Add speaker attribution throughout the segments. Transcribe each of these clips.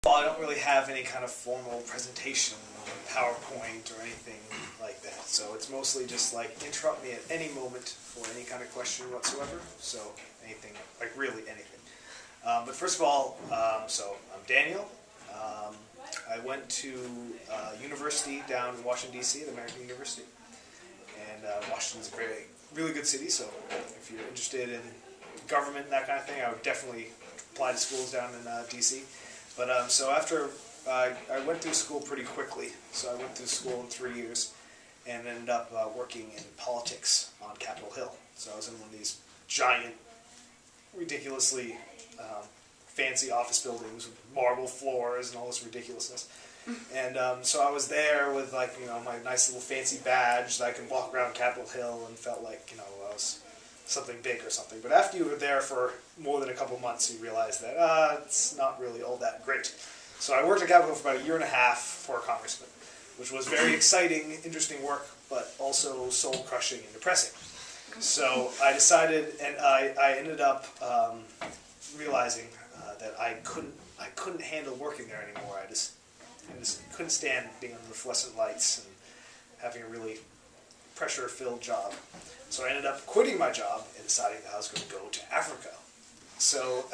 Speaker 1: Well, I don't really have any kind of formal presentation or PowerPoint or anything like that, so it's mostly just like interrupt me at any moment for any kind of question whatsoever, so anything, like really anything. But first of all, so I'm Daniel. I went to university down in Washington, D.C., the American University, and Washington's a really good city, so if you're interested in government and that kind of thing, I would definitely apply to schools down in D.C. But so after I went through school pretty quickly, so I went through school in 3 years and ended up working in politics on Capitol Hill. So I was in one of these giant, ridiculously fancy office buildings with marble floors and all this ridiculousness. And so I was there with, like, you know, my nice little fancy badge that I could walk around Capitol Hill and felt like, you know, I was something big or something. But after you were there for more than a couple months, you realize that it's not really all that great. So I worked at Capitol Hill for about 1.5 years for a congressman, which was very exciting, interesting work, but also soul-crushing and depressing. So I decided, and I ended up realizing that I couldn't handle working there anymore. I just couldn't stand being under the fluorescent lights and having a really pressure-filled job. So I ended up quitting my job and deciding that I was going to go to Africa. So,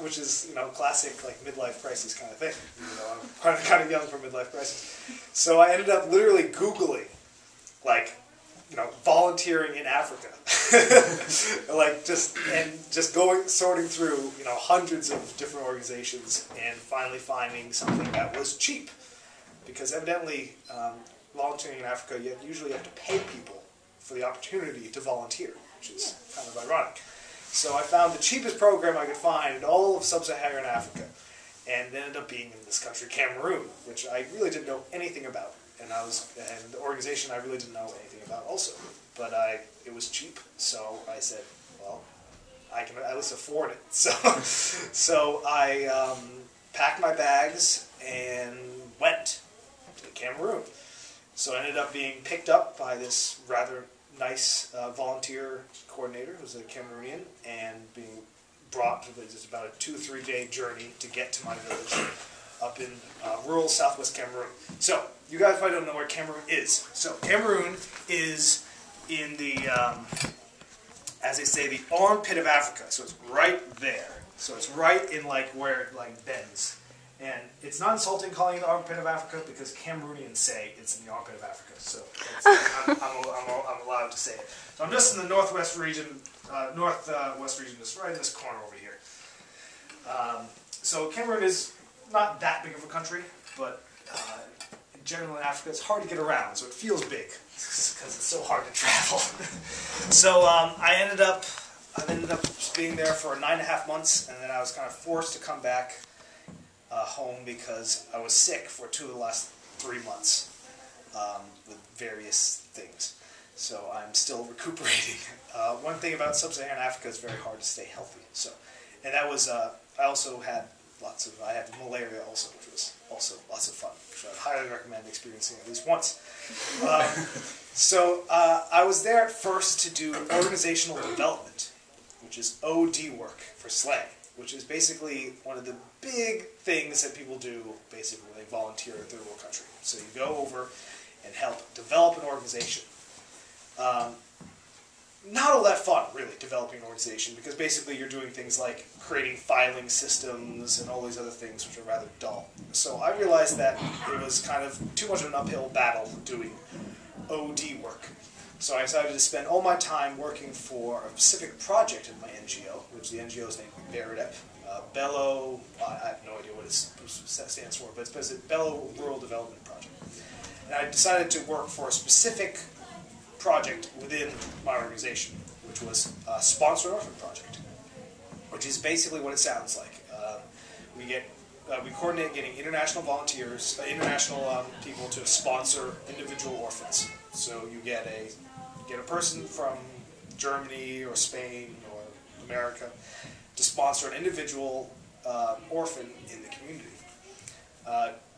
Speaker 1: which is, you know, classic, like, midlife crisis kind of thing. You know, I'm kind of young for midlife crisis. So I ended up literally Googling, like, you know, volunteering in Africa. Like, just sorting through, you know, hundreds of different organizations and finally finding something that was cheap. Because evidently, volunteering in Africa, you usually have to pay people for the opportunity to volunteer, which is kind of ironic. So I found the cheapest program I could find in all of sub-Saharan Africa, and it ended up being in this country, Cameroon, which I really didn't know anything about, and the organization I really didn't know anything about also. But it was cheap, so I said, well, I can at least afford it. So I packed my bags and went to Cameroon. So I ended up being picked up by this rather nice volunteer coordinator who's a Cameroonian, and being brought to just about a 2-3 day journey to get to my village up in rural southwest Cameroon. So you guys probably don't know where Cameroon is. So Cameroon is in the, as they say, the armpit of Africa. So it's right there. So it's right in, like, where it, like, bends. And it's not insulting calling it the armpit of Africa because Cameroonians say it's in the armpit of Africa. So I'm allowed to say it. So I'm just in the northwest region, just right in this corner over here. So Cameroon is not that big of a country, but in general in Africa it's hard to get around, so it feels big because it's so hard to travel. So I ended up being there for 9.5 months, and then I was kind of forced to come back home because I was sick for 2 of the last 3 months with various things. So I'm still recuperating. One thing about sub-Saharan Africa is very hard to stay healthy. So, and that was I also had I had malaria also, which was also lots of fun. Which I highly recommend experiencing at least once. So I was there at first to do organizational development, which is OD work for slang, which is basically one of the big things that people do basically when they volunteer in third world country. So you go over and help develop an organization. Not all that fun, really, developing an organization, because basically you're doing things like creating filing systems and all these other things which are rather dull. So I realized that it was kind of too much of an uphill battle doing OD work. So I decided to spend all my time working for a specific project in my NGO, which the NGO is named BERDEP. Bello, I have no idea what it stands for, but it's basically Bello Rural Development Project. And I decided to work for a specific project within my organization, which was a Sponsor an Orphan Project, which is basically what it sounds like. We coordinate getting international volunteers, international people to sponsor individual orphans. So you get a person from Germany or Spain or America to sponsor an individual orphan in the community.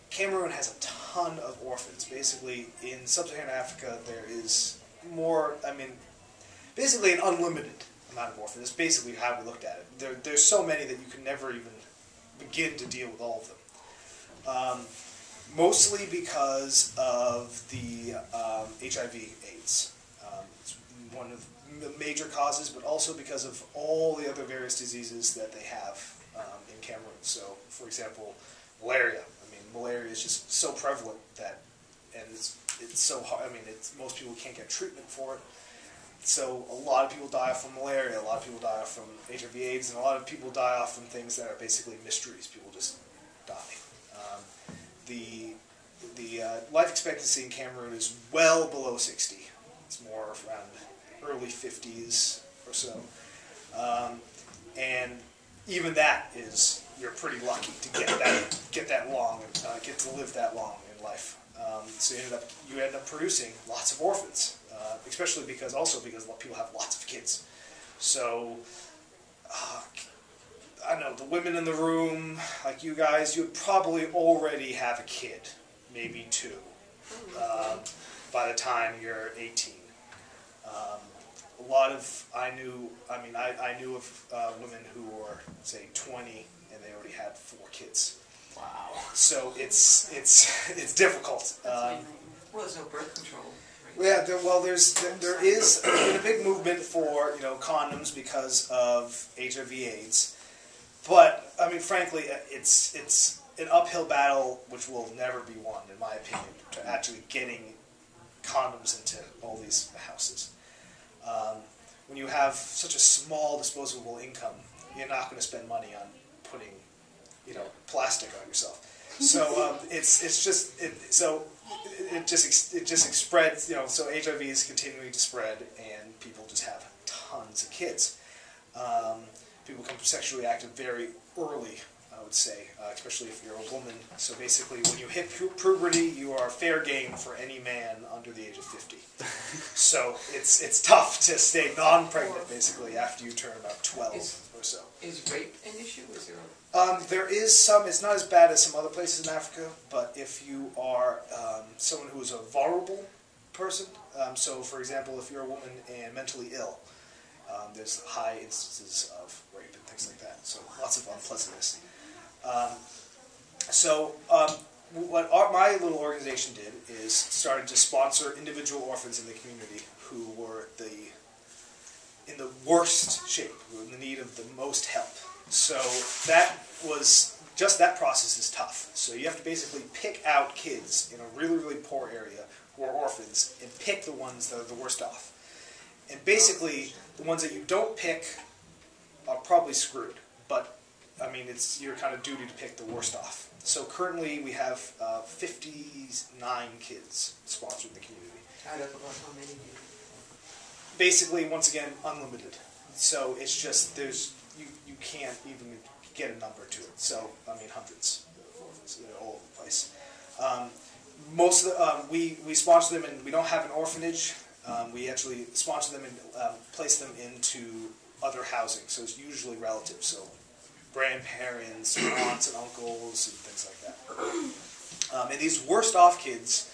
Speaker 1: Cameroon has a ton of orphans. Basically, in sub-Saharan Africa, there is more, basically an unlimited amount of orphans. That's basically how we looked at it. There's so many that you can never even begin to deal with all of them. Mostly because of the HIV/AIDS. It's one of the major causes, but also because of all the other various diseases that they have in Cameroon. So, for example, malaria. I mean, malaria is just so prevalent that, and it's so hard. I mean, most people can't get treatment for it. So a lot of people die off from malaria, a lot of people die off from HIV/AIDS, and a lot of people die off from things that are basically mysteries. People just die. The life expectancy in Cameroon is well below 60. It's more around early 50s or so. And even that is, you're pretty lucky to get that long, get to live that long in life. So you end up producing lots of orphans, especially because people have lots of kids. So I don't know, the women in the room, like you guys, you'd probably already have a kid, maybe two, by the time you're 18. I knew of women who were, say, 20, and they already had 4 kids.
Speaker 2: Wow.
Speaker 1: So it's difficult.
Speaker 2: Well, there's no birth control. Right?
Speaker 1: Yeah, there is a big movement for condoms because of HIV/AIDS, but I mean, frankly, it's an uphill battle which will never be won, in my opinion, to actually getting condoms into all these houses. When you have such a small disposable income, you're not going to spend money on putting plastic on yourself. So it just spreads. So HIV is continuing to spread, and people just have tons of kids. People become sexually active very early, I would say, especially if you're a woman. So basically, when you hit puberty, you are fair game for any man under the age of 50. So it's tough to stay non-pregnant, basically, after you turn about 12 or so.
Speaker 2: Is rape an issue? Is there
Speaker 1: there is some. It's not as bad as some other places in Africa, but if you are someone who is a vulnerable person, so for example, if you're a woman and mentally ill, there's high instances of rape and things like that. So lots of unpleasantness. What my little organization did is started to sponsor individual orphans in the community who were in the worst shape, who were in the need of the most help. So that process is tough. So you have to basically pick out kids in a really, really poor area who are orphans and pick the ones that are the worst off. And basically, the ones that you don't pick are probably screwed. But, I mean, it's your kind of duty to pick the worst off. So currently we have 59 kids sponsored in the community.
Speaker 2: out of about how many?
Speaker 1: Basically, once again, unlimited. So it's just, you can't even get a number to it. So, I mean, hundreds of orphans, they're all over the place. Most of the, we sponsor them, and we don't have an orphanage. We actually sponsor them and place them into other housing. So it's usually relatives, so grandparents, aunts and uncles, and things like that. And these worst off kids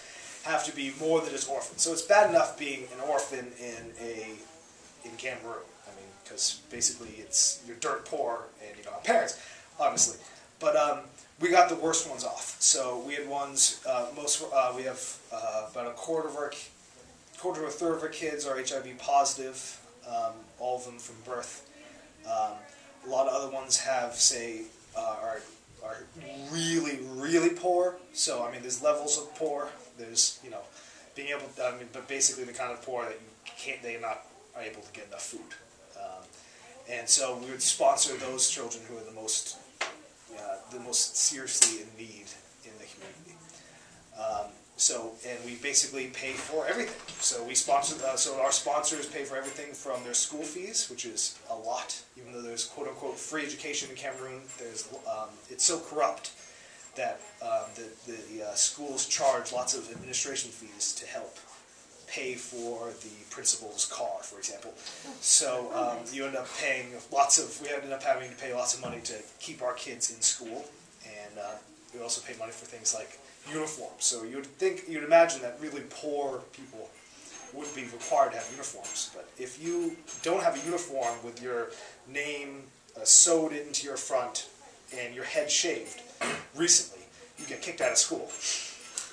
Speaker 1: have to be more than just orphans. So it's bad enough being an orphan in Cameroon. I mean, because basically you're dirt poor and you don't have parents, obviously. But we got the worst ones off. So we had ones. We have about a quarter to a third of our kids are HIV positive. All of them from birth. A lot of other ones have, say, are really, really poor. So I mean, there's levels of poor. There's, being able. But basically the kind of poor that they're not able to get enough food. And so we would sponsor those children who are the most seriously in need in the community. And we basically pay for everything. So we sponsor. So our sponsors pay for everything from their school fees, which is a lot. Even though there's quote unquote free education in Cameroon, it's so corrupt that the schools charge lots of administration fees to help pay for the principal's car, for example. So you end up paying we ended up having to pay lots of money to keep our kids in school, and we also pay money for things like uniforms. So you'd imagine that really poor people would be required to have uniforms, but if you don't have a uniform with your name sewed into your front and your head shaved recently, you get kicked out of school.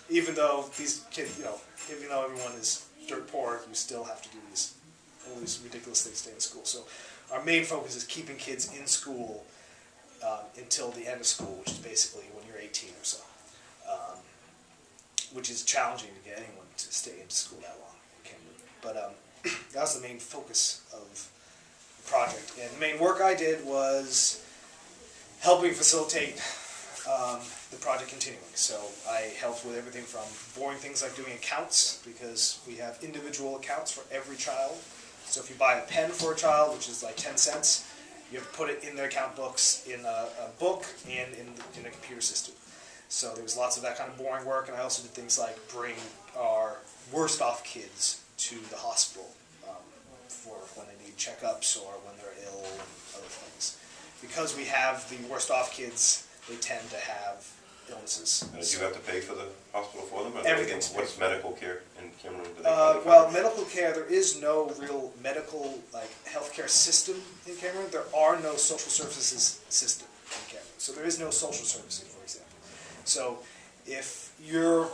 Speaker 1: Even though these kids, even though everyone is dirt poor, you still have to do all these ridiculous things to stay in school. So our main focus is keeping kids in school until the end of school, which is basically when you're 18 or so. Which is challenging to get anyone to stay in school that long in Cameroon. But that was the main focus of the project. And the main work I did was helping facilitate the project continuing. So I helped with everything from boring things like doing accounts, because we have individual accounts for every child. So if you buy a pen for a child, which is like 10 cents, you have to put it in their account books in a book and in a computer system. So there was lots of that kind of boring work, and I also did things like bring our worst off kids to the hospital for when they need checkups or when they're ill and other things. Because we have the worst off kids, they tend to have illnesses.
Speaker 3: And do you have to pay for the hospital for them? Or
Speaker 1: Everything's paid.
Speaker 3: What's medical care in Cameroon?
Speaker 1: Well, medical care, there is no real medical healthcare system in Cameroon. There are no social services system in Cameroon. So there is no social services, for example. So if your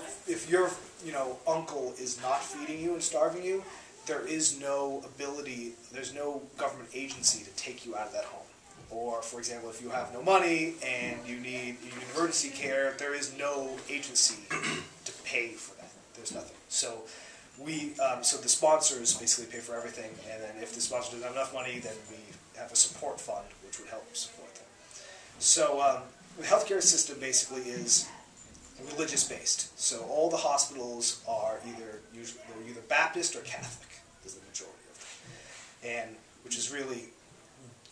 Speaker 1: uncle is not feeding you and starving you, there is no ability, there's no government agency to take you out of that home. Or, for example, if you have no money and you need emergency care, there is no agency to pay for that. There's nothing. So so the sponsors basically pay for everything, and then if the sponsor doesn't have enough money, then we have a support fund which would help support them. So the healthcare system basically is religious-based. So all the hospitals are either Baptist or Catholic, is the majority of them, and which is really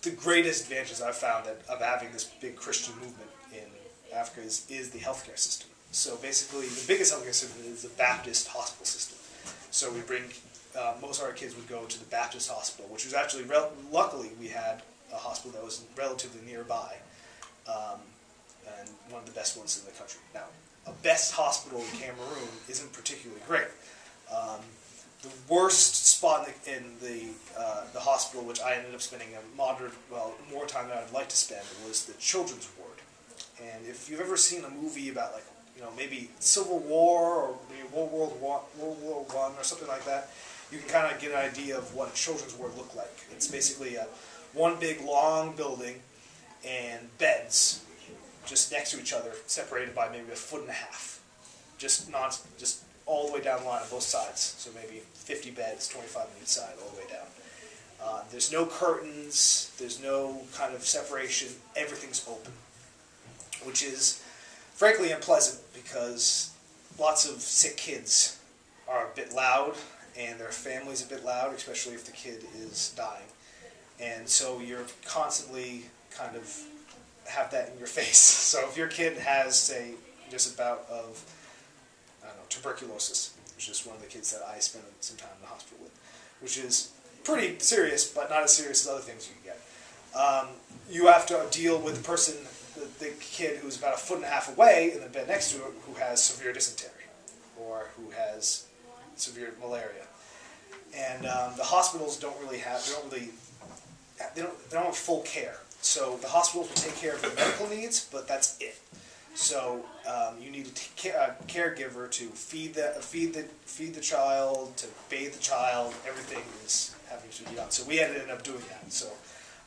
Speaker 1: the greatest advantages I've found of having this big Christian movement in Africa is the healthcare system. So basically, the biggest healthcare system is the Baptist hospital system. So we bring most of our kids would go to the Baptist hospital, which was actually luckily we had a hospital that was relatively nearby, and one of the best ones in the country. Now, a best hospital in Cameroon isn't particularly great. The worst spot in the hospital, which I ended up spending more time than I'd like to spend, was the children's ward. And if you've ever seen a movie about maybe Civil War or maybe World War I or something like that, you can kind of get an idea of what a children's ward looked like. It's basically one big long building and beds just next to each other, separated by maybe 1.5 feet, just all the way down the line on both sides. So maybe 50 beds, 25 on each side, all the way down. There's no curtains, there's no kind of separation, everything's open, which is frankly unpleasant because lots of sick kids are a bit loud and their family's a bit loud, especially if the kid is dying. And so you're constantly kind of have that in your face. So if your kid has, say, just a bout of tuberculosis, which is one of the kids that I spent some time in the hospital with, which is pretty serious, but not as serious as other things you can get. You have to deal with the kid who's about 1.5 feet away in the bed next to it, who has severe dysentery or who has severe malaria. And the hospitals don't have full care. So the hospitals will take care of your medical needs, but that's it. So you need a caregiver to feed the child, to bathe the child. Everything is having to be done. So we ended up doing that. So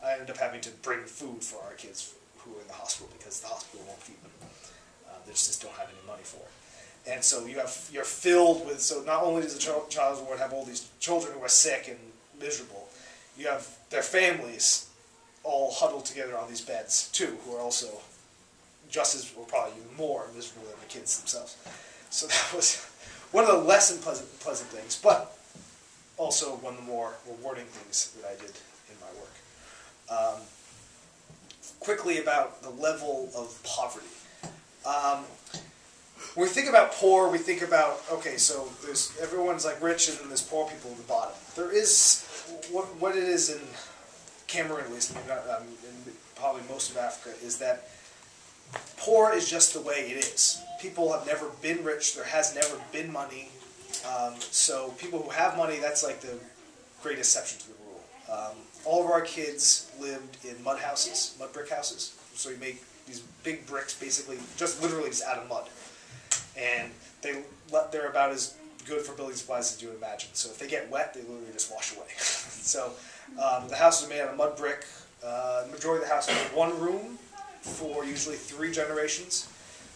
Speaker 1: I ended up having to bring food for our kids who are in the hospital because the hospital won't feed them. They just don't have any money for it. And so you're filled with. So not only does the child's ward have all these children who are sick and miserable, you have their families all huddled together on these beds too, who are also just as, or probably even more miserable than the kids themselves. So that was one of the less pleasant things, but also one of the more rewarding things that I did in my work. Quickly about the level of poverty. When we think about poor, we think about, okay, so everyone's like rich and then there's poor people at the bottom. There is, what it is in Cameroon at least, and probably most of Africa, is that poor is just the way it is. People have never been rich, there has never been money, so people who have money, that's like the great exception to the rule. All of our kids lived in mud brick houses, so you make these big bricks, basically, just literally just out of mud. And they're about as good for building supplies as you would imagine. So if they get wet, they literally just wash away. So the houses are made out of mud brick. The majority of the house is one room for usually 3 generations.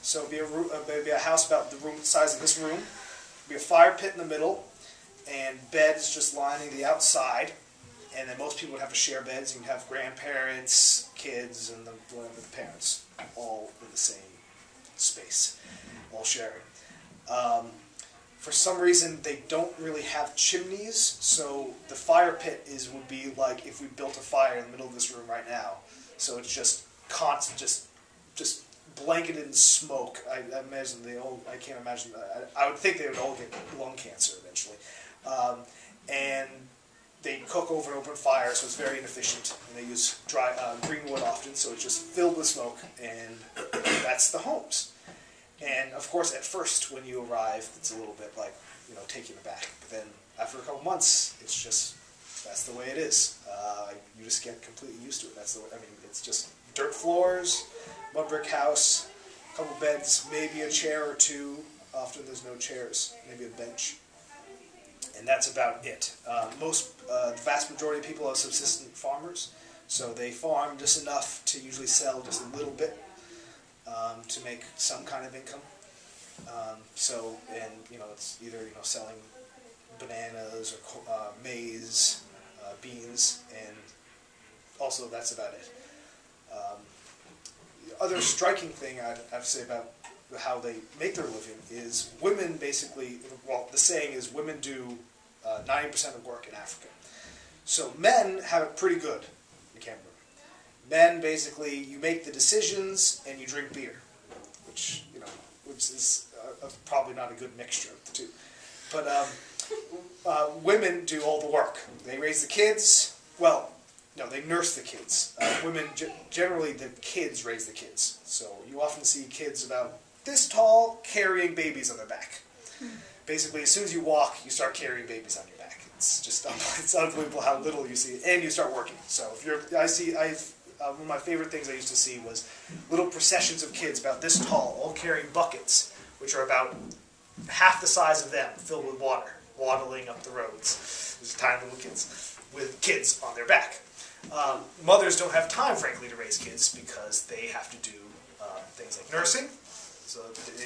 Speaker 1: So it'd be a house about the room size of this room. It'd be a fire pit in the middle, and beds just lining the outside. And then most people would have to share beds. You'd have grandparents, kids, and the parents all in the same space, all sharing. For some reason, they don't really have chimneys, so the fire pit would be like if we built a fire in the middle of this room right now. So it's just constant, just blanketed in smoke. I imagine I can't imagine that. I would think they would all get lung cancer eventually. And they cook over an open fire, so it's very inefficient. And they use green wood often, so it's just filled with smoke, and that's the homes. And of course, at first, when you arrive, it's a little bit like, taken aback. But then after a couple months, that's the way it is. You just get completely used to it. It's just dirt floors, mud brick house, a couple beds, maybe a chair or two. Often there's no chairs, maybe a bench. And that's about it. The vast majority of people are subsistent farmers, so they farm just enough to usually sell just a little bit to make some kind of income. It's either selling bananas or maize, beans, and also that's about it. The other striking thing I have to say about how they make their living is women basically, the saying is women do 90% of work in Africa. So men have it pretty good in Cameroon. Men basically, you make the decisions and you drink beer, which is probably not a good mixture of the two. But women do all the work. They raise the kids. Well, no, they nurse the kids. Women, generally the kids raise the kids. So you often see kids about this tall carrying babies on their back. Basically, as soon as you walk, you start carrying babies on your back. It's just it's unbelievable how little you see, and you start working. So one of my favorite things I used to see was little processions of kids about this tall, all carrying buckets, which are about half the size of them, filled with water, waddling up the roads. There's tiny little kids with kids on their back. Mothers don't have time, frankly, to raise kids because they have to do things like nursing. So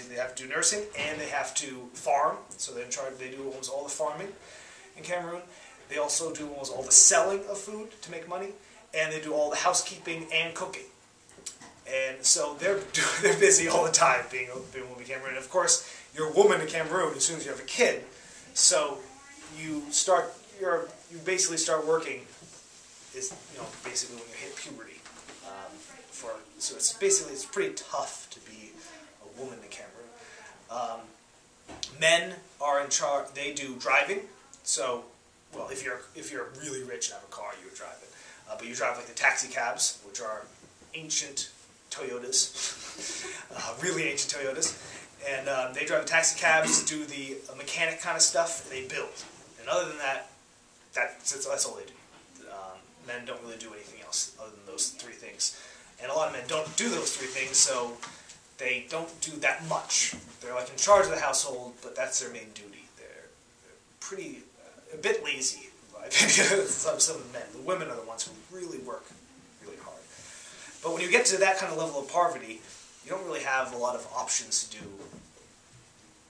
Speaker 1: they have to do nursing, and they have to farm. So they do almost all the farming in Cameroon. They also do almost all the selling of food to make money, and they do all the housekeeping and cooking. And so they're busy all the time being a woman in Cameroon. And of course, you're a woman in Cameroon as soon as you have a kid. So you basically start working basically when you hit puberty. So it's pretty tough to be a woman in Cameroon. Men are in charge. They do driving. So, well, if you're really rich and have a car, you would drive it. But you drive like the taxi cabs, which are ancient Toyotas, really ancient Toyotas. And they drive the taxi cabs, do the mechanic kind of stuff, and they build. And other than that, that's all they do. Men don't really do anything else other than those 3 things. And a lot of men don't do those 3 things, so they don't do that much. They're like in charge of the household, but that's their main duty. They're pretty, a bit lazy, in my opinion, some of the men. The women are the ones who really work really hard. But when you get to that kind of level of poverty, you don't really have a lot of options to do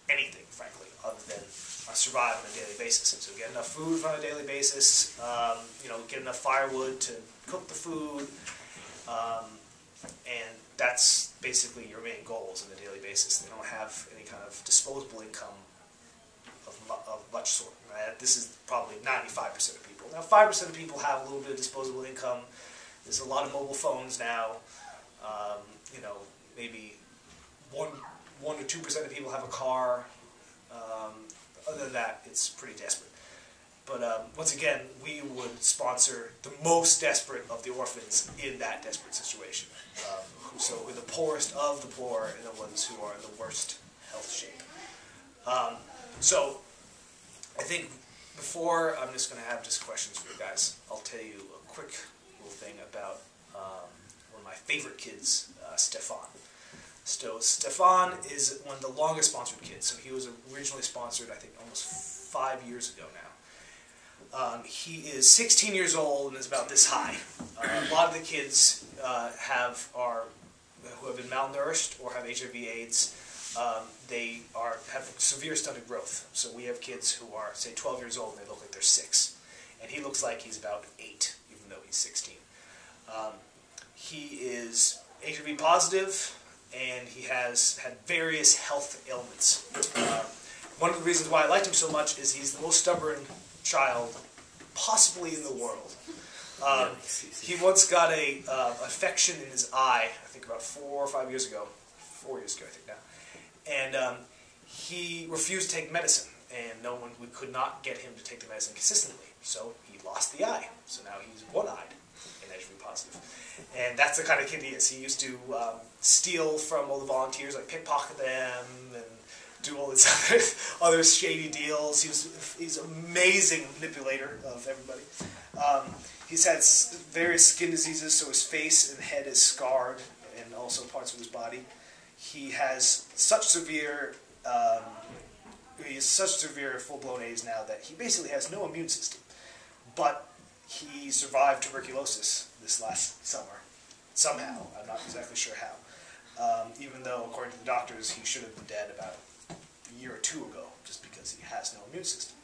Speaker 1: anything, frankly, other than survive on a daily basis. So get enough food on a daily basis, get enough firewood to cook the food, and that's basically your main goals on a daily basis. They don't have any kind of disposable income of much sort. Right? This is probably 95% of people. Now, 5% of people have a little bit of disposable income. There's a lot of mobile phones now. Maybe 1 to 2% of people have a car. Other than that, it's pretty desperate. But once again, we would sponsor the most desperate of the orphans in that desperate situation. So we're the poorest of the poor and the ones who are in the worst health shape. So I think before, I'm just going to have just questions for you guys. I'll tell you a quick little thing about one of my favorite kids, Stefan. So Stefan is one of the longest sponsored kids. So he was originally sponsored, I think, almost 5 years ago now. He is 16 years old and is about this high. A lot of the kids who have been malnourished or have HIV/AIDS. They have severe stunted growth. So we have kids who are, say, 12 years old and they look like they're 6. And he looks like he's about 8, even though he's 16. He is HIV positive, and he has had various health ailments. One of the reasons why I liked him so much is he's the most stubborn child possibly in the world. He once got a infection in his eye, I think about 4 or 5 years ago. 4 years ago, I think now. And he refused to take medicine, and we could not get him to take the medicine consistently. So he lost the eye. So now he's one-eyed and HIV positive. And that's the kind of kid he is. He used to steal from all the volunteers, like pickpocket them, and do all these other shady deals. He's an amazing manipulator of everybody. He's had various skin diseases, so his face and head is scarred, and also parts of his body. He has such severe full-blown AIDS now that he basically has no immune system. But he survived tuberculosis this last summer, somehow. I'm not exactly sure how. Even though, according to the doctors, he should have been dead about a year or 2 ago, just because he has no immune system.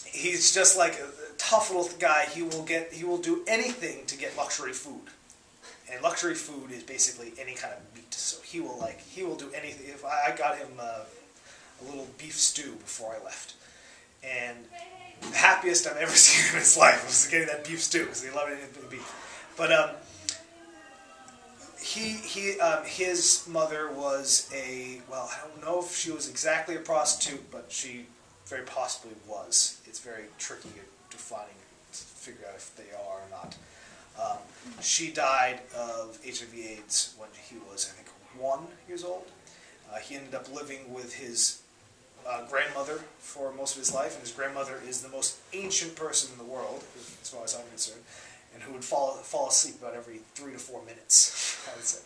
Speaker 1: He's just like a tough little guy. He will do anything to get luxury food. And luxury food is basically any kind of meat. So he will do anything. If I got him a little beef stew before I left, and the happiest I've ever seen in his life was getting that beef stew because he loved anything beef. But his mother was I don't know if she was exactly a prostitute, but she very possibly was. It's very tricky to figure out if they are or not. She died of HIV/AIDS when he was, I think, 1 year old. He ended up living with his grandmother for most of his life, and his grandmother is the most ancient person in the world, as far as I'm concerned, and who would fall asleep about every 3 to 4 minutes, I would say.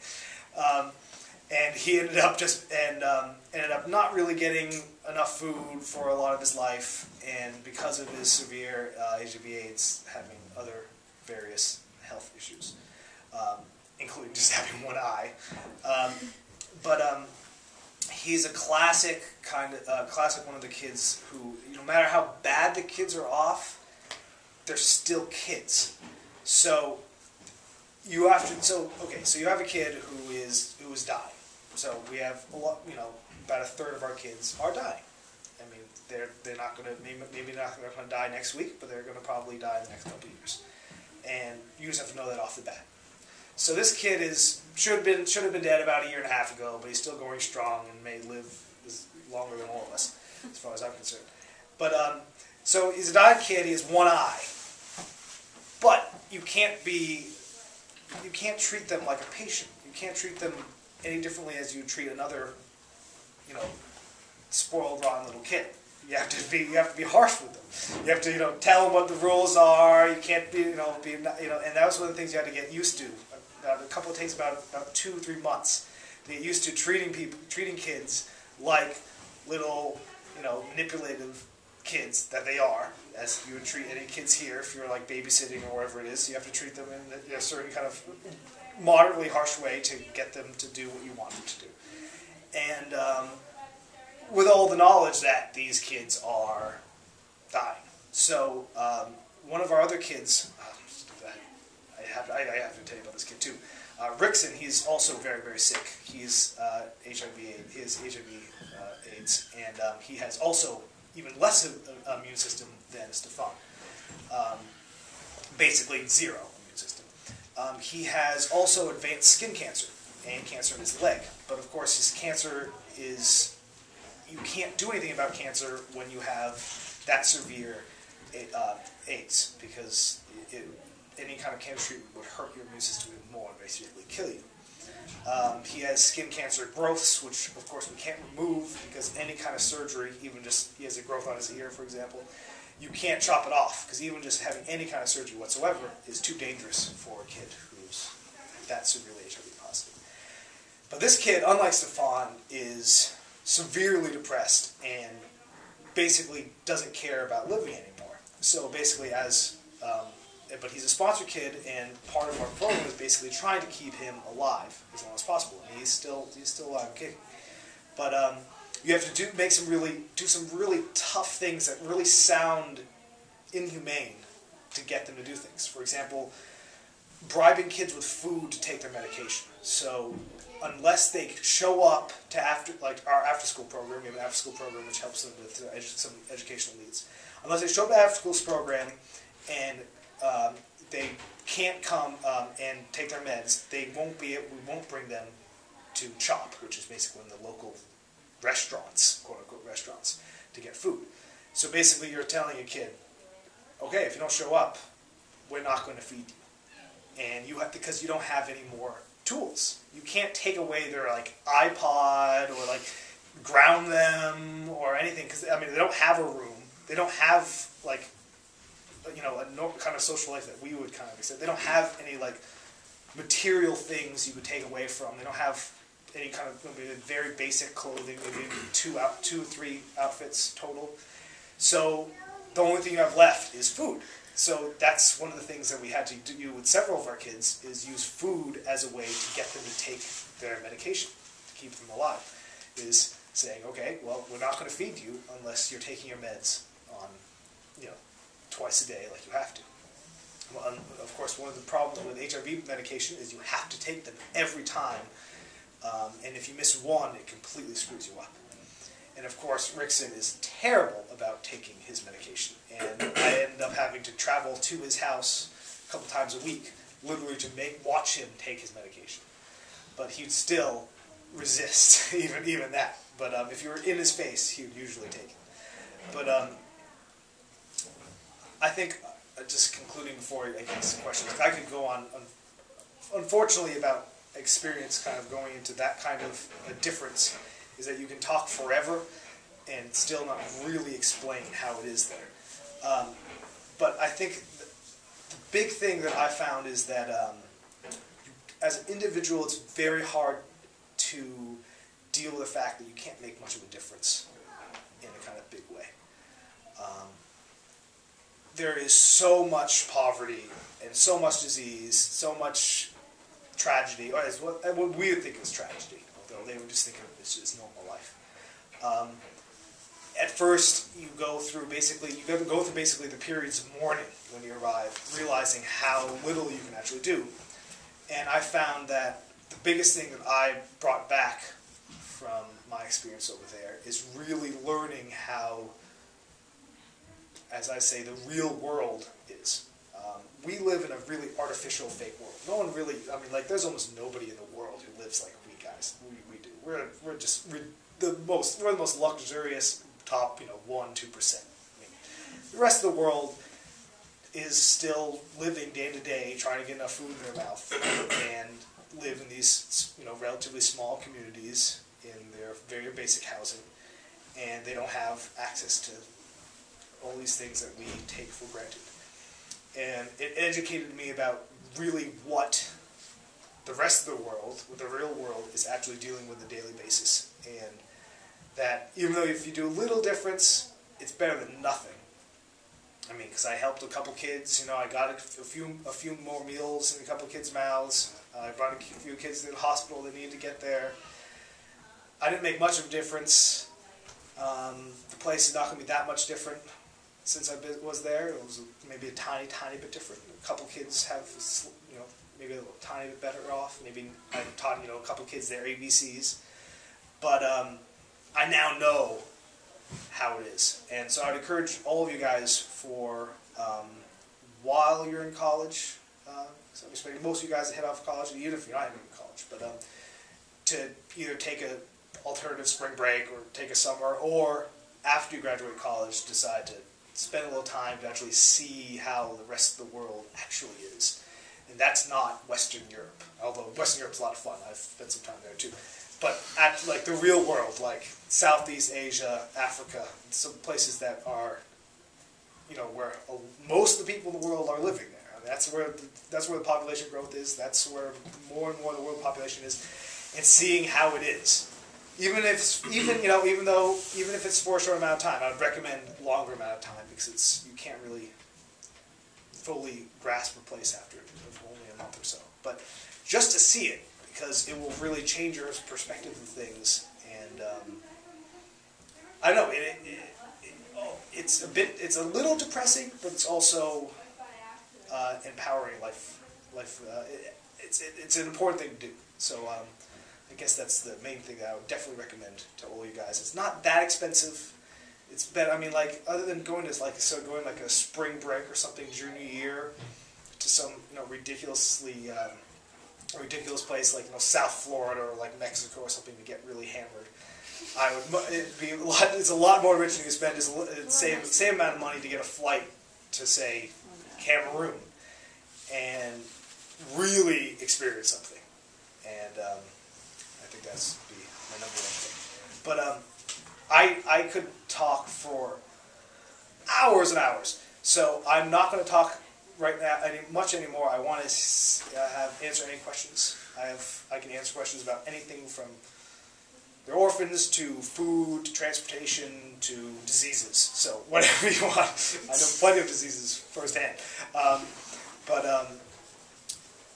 Speaker 1: And he ended up not really getting enough food for a lot of his life, and because of his severe HIV/AIDS, having other various health issues, including just having one eye. He's a classic one of the kids who, no matter how bad the kids are off, they're still kids. So you have a kid who is dying. So we have a lot, about a third of our kids are dying. I mean, they're not going to maybe not going to die next week, but they're going to probably die in the next couple of years. And you just have to know that off the bat. So this kid should have been dead about 1.5 years ago, but he's still going strong and may live longer than all of us, as far as I'm concerned. But so he's a dying kid. He has one eye, but you can't treat them like a patient. You can't treat them any differently as you treat another, spoiled, rotten little kid. You have to be harsh with them. You have to, tell them what the rules are. You can't be, and that was one of the things you had to get used to. It takes about 2 or 3 months to get used to treating kids like little, manipulative kids that they are, as you would treat any kids here if you're like babysitting or wherever it is. You have to treat them in a certain kind of moderately harsh way to get them to do what you want them to do. And with all the knowledge that these kids are dying. So one of our other kids, I have to tell you about this kid too. Rickson, he's also very, very sick. He's HIV/AIDS, and he has also even less immune system than Stefan. Basically 0 immune system. He has also advanced skin cancer and cancer in his leg. But of course his cancer is, you can't do anything about cancer when you have that severe AIDS, because any kind of cancer treatment would hurt your immune system even more and basically kill you. He has skin cancer growths, which of course we can't remove because any kind of surgery, even just he has a growth on his ear, for example, you can't chop it off because even just having any kind of surgery whatsoever is too dangerous for a kid who's that's severely HIV positive. But this kid, unlike Stefan, is severely depressed and basically doesn't care about living anymore. So basically but he's a sponsor kid, and part of our program is basically trying to keep him alive as long as possible. I mean, he's still alive and kicking. But you have to do some really tough things that really sound inhumane to get them to do things. For example, bribing kids with food to take their medication. So unless they show up to our after-school program, we have an after-school program which helps them with some educational needs. Unless they show up to the after-school program and they can't come and take their meds, we won't bring them to CHOP, which is basically one of the local restaurants, quote-unquote restaurants, to get food. So basically you're telling a kid, okay, if you don't show up, we're not going to feed you. And because you don't have any more tools. You can't take away their iPod or ground them or anything, because I mean they don't have a room. They don't have a kind of social life that we would kind of accept. They don't have any material things you would take away from. They don't have any kind of maybe very basic clothing, maybe two or three outfits total. So the only thing you have left is food. So that's one of the things that we had to do with several of our kids, is use food as a way to get them to take their medication, to keep them alive. Is saying, okay, well, we're not going to feed you unless you're taking your meds on, twice a day like you have to. Well, of course, one of the problems with HIV medication is you have to take them every time, and if you miss one, it completely screws you up. And of course, Rickson is terrible about taking his medication, and I ended up having to travel to his house a couple times a week, literally to watch him take his medication. But he'd still resist even that. But if you were in his face, he would usually take it. But I think, just concluding before I get some questions, I could go on, unfortunately, about experience kind of going into that kind of a difference, is that you can talk forever and still not really explain how it is there. But I think the big thing that I found is that as an individual, it's very hard to deal with the fact that you can't make much of a difference in a kind of big way. There is so much poverty and so much disease, so much tragedy, or as what we would think is tragedy, although they would just think of it as just normal life. At first, you go through basically the periods of mourning when you arrive, realizing how little you can actually do. And I found that the biggest thing that I brought back from my experience over there is really learning how, as I say, the real world is. We live in a really artificial, fake world. No one really, there's almost nobody in the world who lives like we guys. We do. We're the most luxurious top, 1-2%. The rest of the world is still living day to day, trying to get enough food in their mouth, and live in these, relatively small communities in their very basic housing, and they don't have access to all these things that we take for granted. And it educated me about really what the rest of the world, what the real world, is actually dealing with on a daily basis. And that even though if you do a little difference, it's better than nothing. Because I helped a couple kids, I got a few more meals in a couple kids' mouths. I brought a few kids to the hospital that needed to get there. I didn't make much of a difference. The place is not going to be that much different since I was there. It was maybe a tiny, tiny bit different. A couple kids have, maybe a little tiny bit better off. Maybe I taught, a couple kids their ABCs. But I now know how it is. And so I'd encourage all of you guys for, while you're in college, so I'm expecting most of you guys to head off college, even if you're not in college, but to either take an alternative spring break or take a summer, or after you graduate college, decide to spend a little time to actually see how the rest of the world actually is. And that's not Western Europe, although Western Europe's a lot of fun. I've spent some time there too. But at the real world, like Southeast Asia, Africa, some places that are, where most of the people in the world are living there. That's where the population growth is. That's where more and more of the world population is, and seeing how it is. Even if it's for a short amount of time, I would recommend longer amount of time because you can't really fully grasp a place after only a month or so. But just to see it, because it will really change your perspective of things. And I don't know, it's a little depressing, but it's also empowering. It's an important thing to do. So I guess that's the main thing that I would definitely recommend to all you guys. It's not that expensive. It's better. I mean, like, other than going to going like a spring break or something junior year to some ridiculous place like South Florida or like Mexico or something to get really hammered. It's a lot more enriching to spend the same amount of money to get a flight to, say, Cameroon and really experience something. And I think that's my number one thing. But I could talk for hours and hours, so I'm not going to talk right now much anymore. I want to answer any questions. I can answer questions about anything from the orphans to food to transportation to diseases. So whatever you want. I know plenty of diseases firsthand.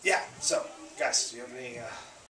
Speaker 1: Yeah. So guys, do you have any?